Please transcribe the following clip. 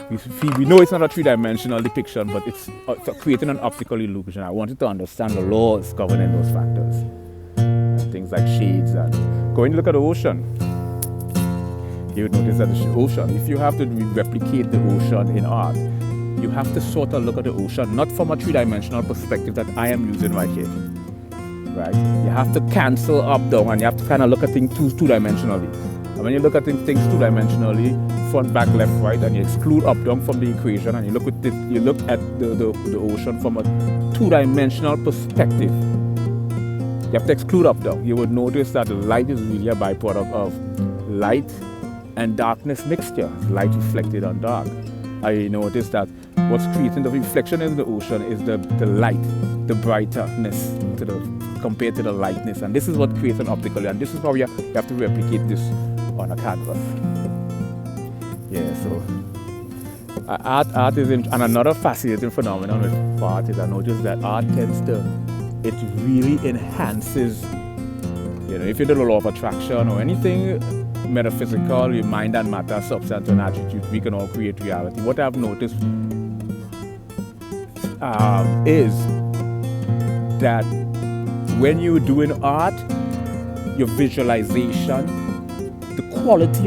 We know it's not a three-dimensional depiction, but it's creating an optical illusion. I wanted to understand the laws governing those factors. Things like shades and going to look at the ocean. You would notice that the ocean, if you have to replicate the ocean in art, you have to sort of look at the ocean not from a three-dimensional perspective that I am using right here. Right? You have to cancel up, down, and you have to kind of look at things two-dimensionally. And when you look at things two-dimensionally, front, back, left, right, and you exclude up, down from the equation, and you look at the ocean from a two-dimensional perspective, you have to exclude up, down. You would notice that light is really a byproduct of light and darkness mixture, light reflected on dark. I noticed that what's creating the reflection in the ocean is the light, the brightness compared to the lightness, and this is what creates an optical, and this is how you have to replicate this on a canvas. Yeah, so art is, and another fascinating phenomenon with art is I noticed that art it really enhances, if you do the law of attraction or anything metaphysical, your mind and matter, substance and attitude, we can all create reality. What I've noticed is that when you're doing art, your visualization, the quality of